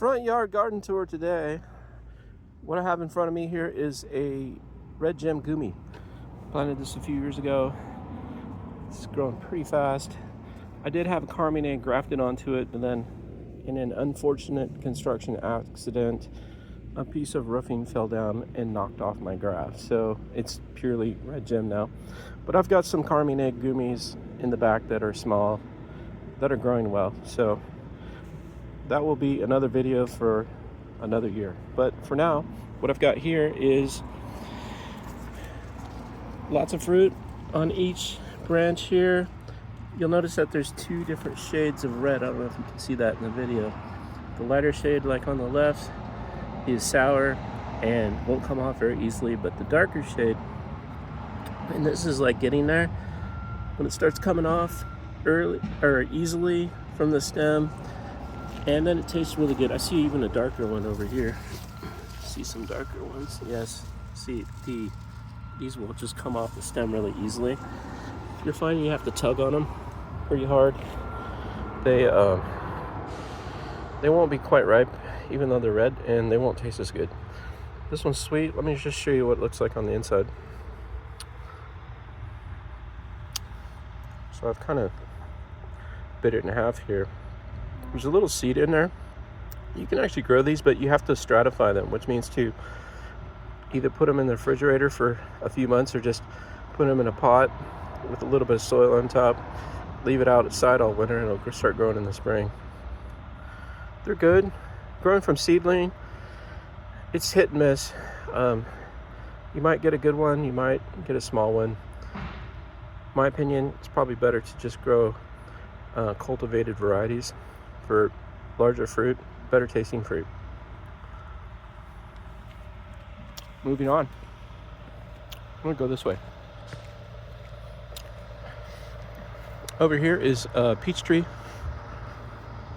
front yard garden tour today. What I have in front of me here is a red Gem Goumi. Planted this a few years ago. It's growing pretty fast. I did have a Carmine grafted onto it, but then in an unfortunate construction accident, a piece of roofing fell down and knocked off my graft. So it's purely red Gem now. But I've got some Carmine Goumis in the back that are small, that are growing well. So that will be another video for another year. But for now, what I've got here is lots of fruit on each branch here. You'll notice that there's two different shades of red. I don't know if you can see that in the video. The lighter shade, like on the left, is sour and won't come off very easily, but the darker shade, and this is like getting there, when it starts coming off early or easily from the stem, and then it tastes really good. I see even a darker one over here. See some darker ones. Yes, see these will just come off the stem really easily. If you're finding you have to tug on them pretty hard, they won't be quite ripe, even though they're red, and they won't taste as good. This one's sweet. Let me just show you what it looks like on the inside. So I've kind of bit it in half here. There's a little seed in there. You can actually grow these, but you have to stratify them, which means to either put them in the refrigerator for a few months or just put them in a pot with a little bit of soil on top, leave it outside all winter, and it'll start growing in the spring. They're good. Growing from seedling, it's hit and miss. You might get a good one, you might get a small one. In my opinion, it's probably better to just grow cultivated varieties for larger fruit, better tasting fruit. Moving on. I'm gonna go this way. Over here is a peach tree.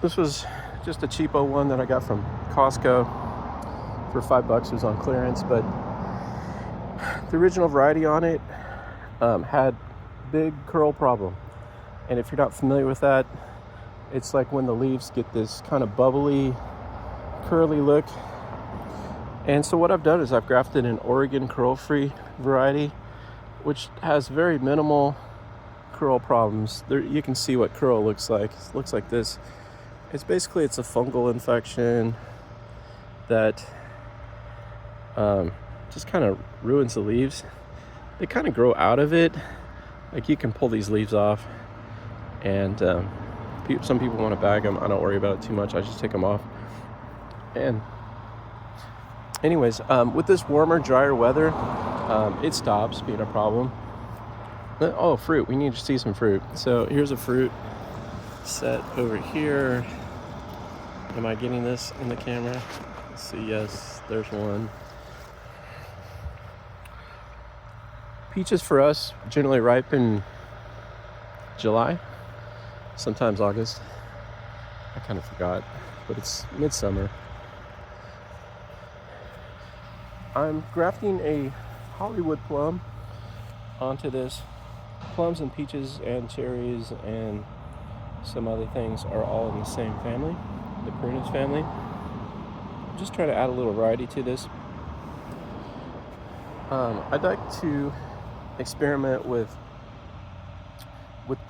This was just a cheapo one that I got from Costco for $5. It was on clearance, but the original variety on it had big curl problem. And if you're not familiar with that, it's like when the leaves get this kind of bubbly, curly look. And so what I've done is I've grafted an Oregon curl-free variety, which has very minimal curl problems. There, you can see what curl looks like. It looks like this. It's basically, it's a fungal infection that just kind of ruins the leaves. They kind of grow out of it. Like, you can pull these leaves off, and some people want to bag them. I don't worry about it too much. I just take them off. And anyways, with this warmer, drier weather, it stops being a problem. Oh, fruit. We need to see some fruit. So here's a fruit set over here. Am I getting this in the camera? Let's see. Yes, there's one. Peaches for us generally ripen July, sometimes August. I kind of forgot, but it's midsummer. I'm grafting a Hollywood plum onto this. Plums and peaches and cherries and some other things are all in the same family, the prunus family. I'm just trying to add a little variety to this. I'd like to experiment with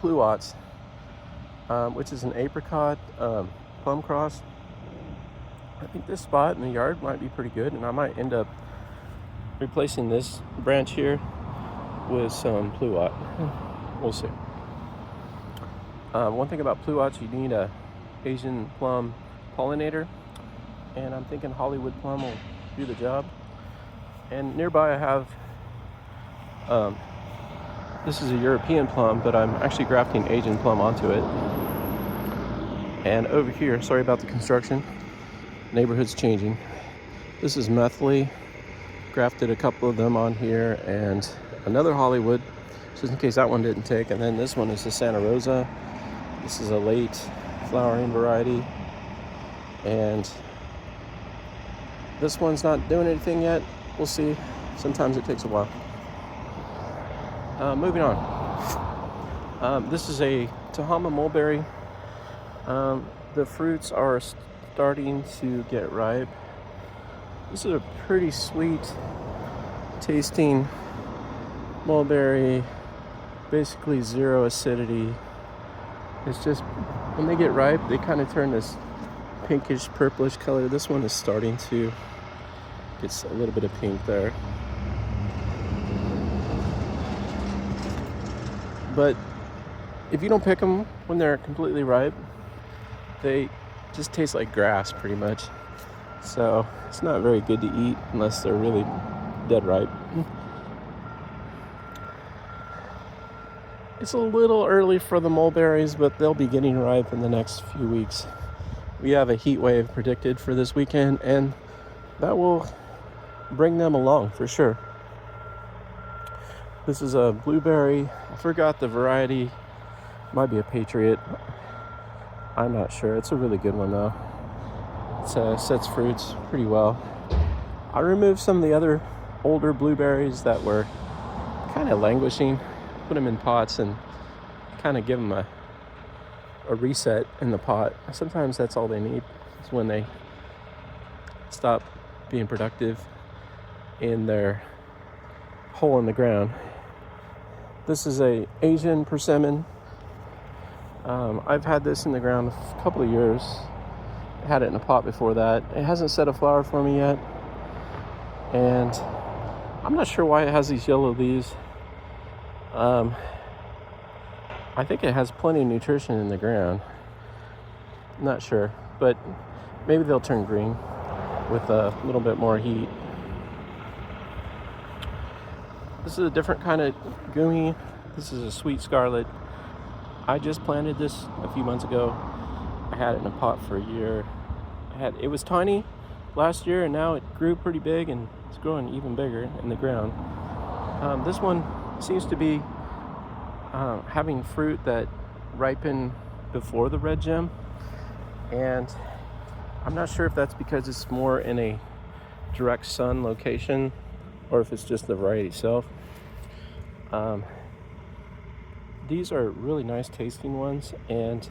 pluots, which is an apricot plum cross. I think this spot in the yard might be pretty good, and I might end up replacing this branch here with some pluot. We'll see. One thing about pluots, you need a Asian plum pollinator, and I'm thinking Hollywood plum will do the job. And nearby I have this is a European plum, but I'm actually grafting Asian plum onto it. And over here, sorry about the construction, neighborhood's changing. This is Methley, grafted a couple of them on here, and another Hollywood, just in case that one didn't take. And then this one is the Santa Rosa. This is a late flowering variety, and this one's not doing anything yet. We'll see. Sometimes it takes a while. Moving on. This is a Tahoma mulberry. The fruits are starting to get ripe. This is a pretty sweet tasting mulberry, basically zero acidity. It's just when they get ripe, they kind of turn this pinkish purplish color. This one is starting to get a little bit of pink there. But if you don't pick them when they're completely ripe, they just taste like grass pretty much. So it's not very good to eat unless they're really dead ripe. It's a little early for the mulberries, but they'll be getting ripe in the next few weeks. We have a heat wave predicted for this weekend, and that will bring them along for sure. This is a blueberry. I forgot the variety. Might be a Patriot. I'm not sure. It's a really good one though. It sets fruits pretty well. I removed some of the other older blueberries that were kind of languishing. Put them in pots and kind of give them a reset in the pot. Sometimes that's all they need. Is when they stop being productive in their hole in the ground. This is a Asian persimmon. I've had this in the ground a couple of years. I had it in a pot before that. It hasn't set a flower for me yet. And I'm not sure why it has these yellow leaves. I think it has plenty of nutrition in the ground. Not sure, but maybe they'll turn green with a little bit more heat. This is a different kind of Goumi. This is a sweet scarlet. I just planted this a few months ago. I had it in a pot for a year. It was tiny last year, and now it grew pretty big, and it's growing even bigger in the ground. This one seems to be having fruit that ripened before the red gem, and I'm not sure if that's because it's more in a direct sun location or if it's just the variety itself. These are really nice tasting ones, and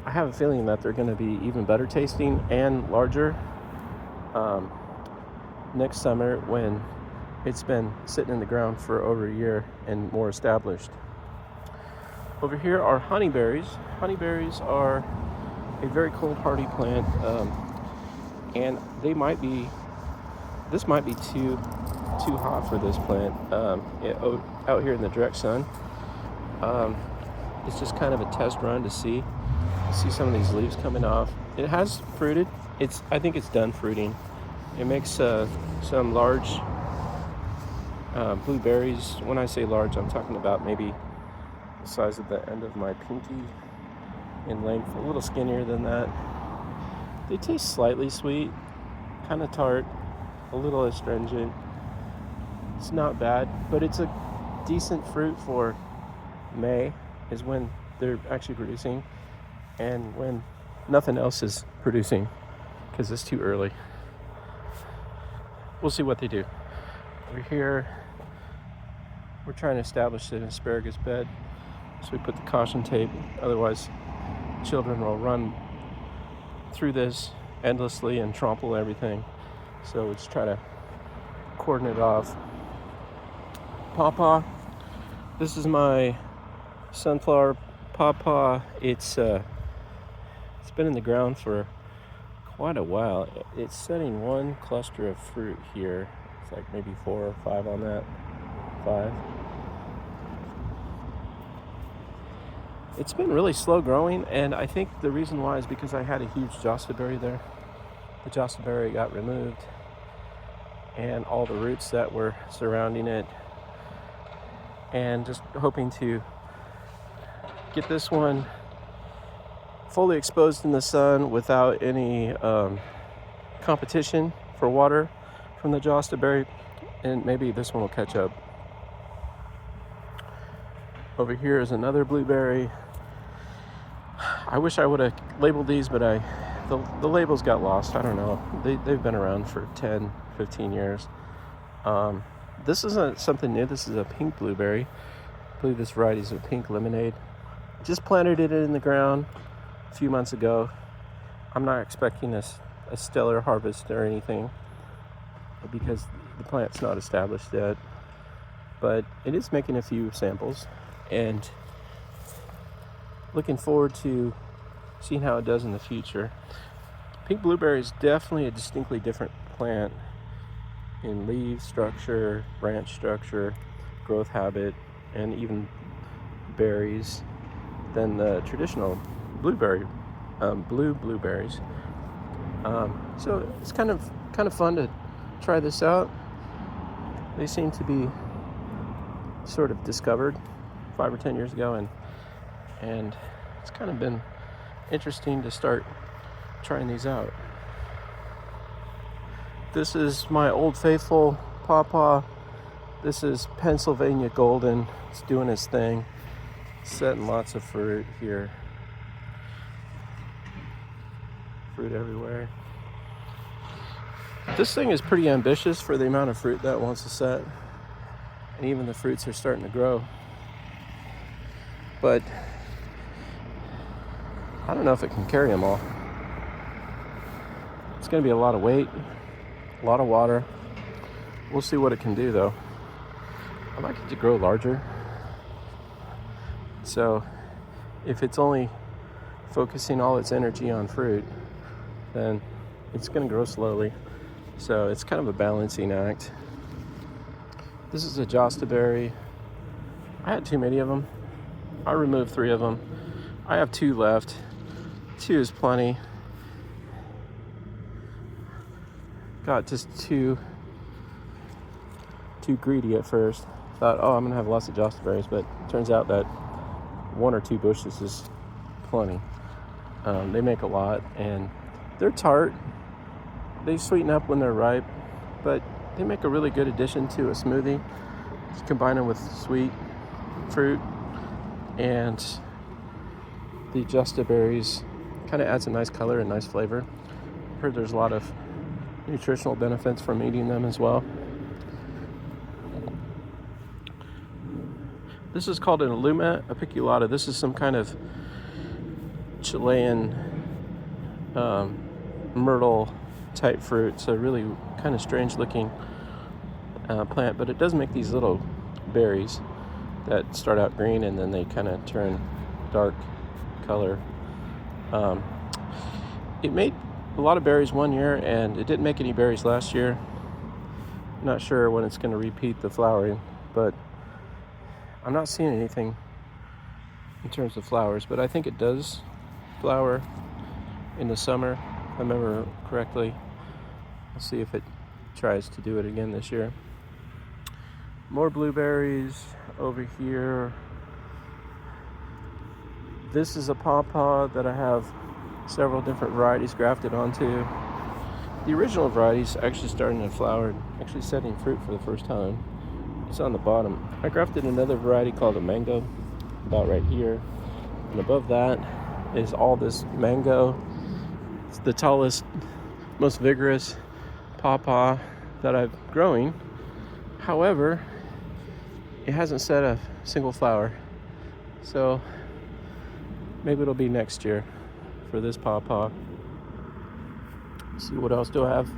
I have a feeling that they're going to be even better tasting and larger next summer when it's been sitting in the ground for over a year and more established. Over here are honeyberries. Honeyberries are a very cold hardy plant, and this might be too hot for this plant out here in the direct sun. It's just kind of a test run to see some of these leaves coming off. It has fruited. I think it's done fruiting. It makes some large blueberries. When I say large, I'm talking about maybe the size of the end of my pinky in length, a little skinnier than that. They taste slightly sweet, kind of tart, a little astringent. It's not bad, but it's a decent fruit for May is when they're actually producing, and when nothing else is producing because it's too early. We'll see what they do. Over here, we're trying to establish an asparagus bed, so we put the caution tape, otherwise children will run through this endlessly and trample everything. So we just try to cordon it off. Pawpaw. This is my sunflower pawpaw. It's been in the ground for quite a while. It's setting one cluster of fruit here. It's like maybe 4 or 5 on that. 5. It's been really slow growing, and I think the reason why is because I had a huge jostaberry there. The jostaberry got removed, and all the roots that were surrounding it, and just hoping to get this one fully exposed in the sun without any competition for water from the jostaberry, and maybe this one will catch up. Over here is another blueberry. I wish I would have labeled these, but the labels got lost. I don't know. They've been around for 10, 15 years. This isn't something new. This is a pink blueberry. I believe this variety is a pink lemonade. Just planted it in the ground a few months ago, I'm not expecting a stellar harvest or anything because the plant's not established yet, but it is making a few samples and looking forward to seeing how it does in the future. Pink blueberry is definitely a distinctly different plant in leaf structure, branch structure, growth habit, and even berries than the traditional blueberry, blue blueberries. So it's kind of fun to try this out. They seem to be sort of discovered 5 or 10 years ago, and it's kind of been interesting to start trying these out. This is my Old Faithful pawpaw. This is Pennsylvania Golden. It's doing its thing, setting lots of fruit here. Fruit everywhere. This thing is pretty ambitious for the amount of fruit that it wants to set, and even the fruits are starting to grow. But I don't know if it can carry them all. It's going to be a lot of weight, a lot of water. We'll see what it can do, though. I'd like it to grow larger. So if it's only focusing all its energy on fruit, then it's going to grow slowly. So it's kind of a balancing act. This is a jostaberry. I had too many of them. I removed 3 of them. I have 2 left. 2 is plenty. Got just too greedy at first. Thought, oh, I'm gonna have lots of jostaberries, but it turns out that 1 or 2 bushes is plenty. They make a lot, and they're tart. They sweeten up when they're ripe, but they make a really good addition to a smoothie. Just combine them with sweet fruit, and the jostaberries kind of adds a nice color and nice flavor. I heard there's a lot of nutritional benefits from eating them as well. This is called an alumet apiculata. This is some kind of Chilean myrtle type fruit. It's a really kind of strange looking plant, but it does make these little berries that start out green and then they kind of turn dark color. It made a lot of berries one year and it didn't make any berries last year. I'm not sure when it's going to repeat the flowering, but I'm not seeing anything in terms of flowers, but I think it does flower in the summer, if I remember correctly. I'll see if it tries to do it again this year. More blueberries over here. This is a pawpaw that I have several different varieties grafted onto. The original varieties actually starting to flower, actually setting fruit for the first time. It's on the bottom. I grafted another variety called a mango, about right here. And above that is all this mango. It's the tallest, most vigorous pawpaw that I've growing. However, it hasn't set a single flower. So maybe it'll be next year for this pawpaw. Let's see, what else do I have?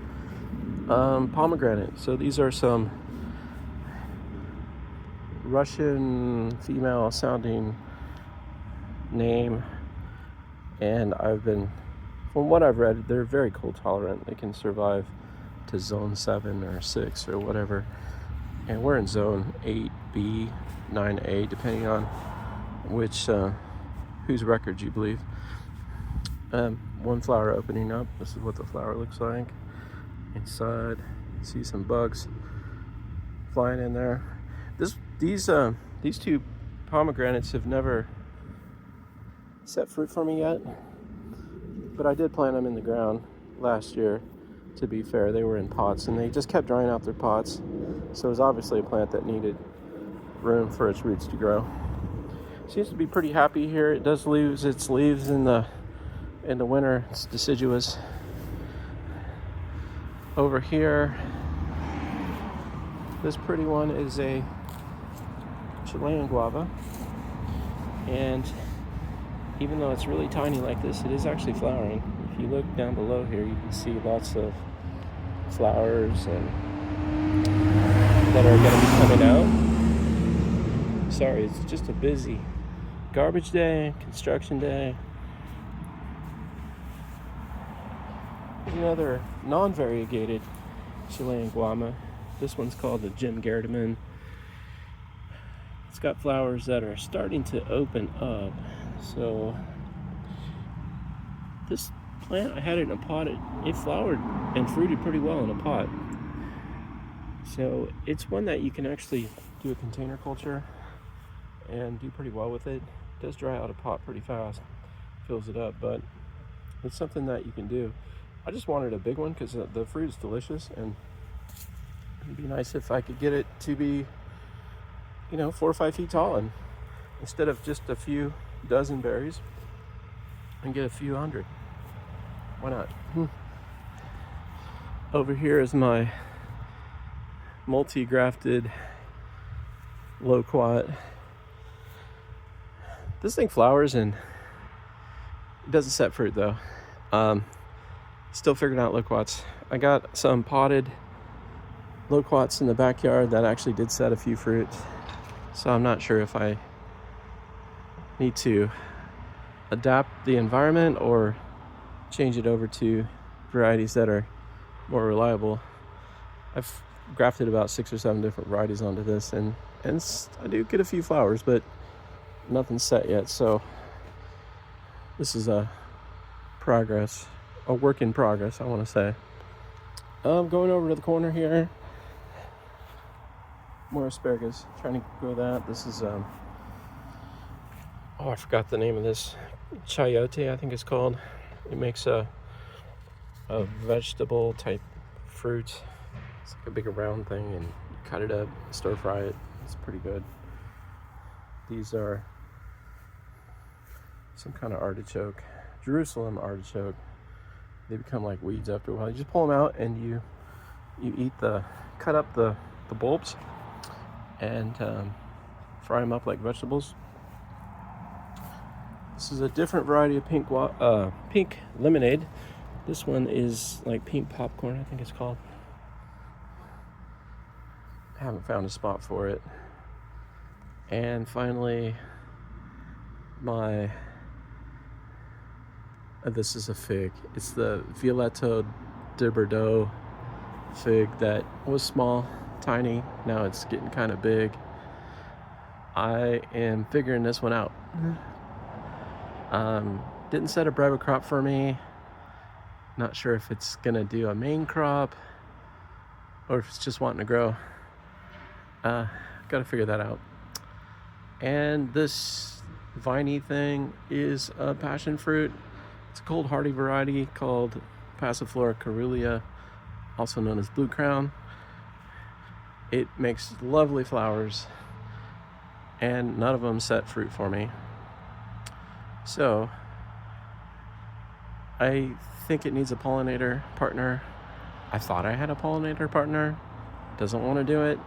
Pomegranate. So these are some Russian female sounding name, and from what I've read, they're very cold tolerant. They can survive to zone 7 or 6 or whatever, and we're in zone 8B, 9A, depending on which whose records you believe. One flower opening up. This is what the flower looks like inside. See some bugs flying in there. These 2 pomegranates have never set fruit for me yet, but I did plant them in the ground last year. To be fair, they were in pots and they just kept drying out their pots, so it was obviously a plant that needed room for its roots to grow. Seems to be pretty happy here. It does lose its leaves in the winter. It's deciduous. Over here, this pretty one is a Chilean guava, and even though it's really tiny like this, it is actually flowering. if you look down below here, you can see lots of flowers and that are going to be coming out. Sorry, it's just a busy garbage day, construction day. Here's another non-variegated Chilean guama. This one's called the Gem Goumi. It's got flowers that are starting to open up. So this plant, I had it in a pot. It flowered and fruited pretty well in a pot. So it's one that you can actually do a container culture and do pretty well with it. It does dry out a pot pretty fast, fills it up, but it's something that you can do. I just wanted a big one because the fruit is delicious, and it'd be nice if I could get it to be, 4 or 5 feet tall, and instead of just a few dozen berries, and get a few hundred. Why not? Over here is my multi-grafted loquat. This thing flowers and it doesn't set fruit though. Still figuring out loquats. I got some potted loquats in the backyard that actually did set a few fruit, so I'm not sure if I need to adapt the environment or change it over to varieties that are more reliable. I've grafted about 6 or 7 different varieties onto this, and I do get a few flowers, but nothing's set yet. So this is a work in progress, I want to say. I'm going over to the corner here. More asparagus, trying to grow that. This is I forgot the name of this. Chayote, I think it's called. It makes a vegetable type fruit. It's like a big round thing, and you cut it up, stir fry it. It's pretty good. These are some kind of artichoke, Jerusalem artichoke. They become like weeds after a while. You just pull them out and you cut up the bulbs and fry them up like vegetables. This is a different variety of pink lemonade. This one is like pink popcorn, I think it's called. I haven't found a spot for it. And finally, this is a fig. It's the Violetto de Bordeaux fig that was small, tiny. Now it's getting kind of big. I am figuring this one out. Didn't set a brevet crop for me. Not sure if it's gonna do a main crop or if it's just wanting to grow. Gotta figure that out. And this viney thing is a passion fruit. It's a cold hardy variety called Passiflora caerulea, also known as blue crown. It makes lovely flowers, and none of them set fruit for me. So I think it needs a pollinator partner. I thought I had a pollinator partner. Doesn't want to do it.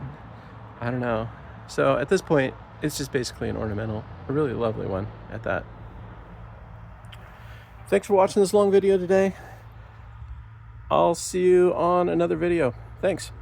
I don't know. So at this point, it's just basically an ornamental, a really lovely one at that. Thanks for watching this long video today. I'll see you on another video. Thanks.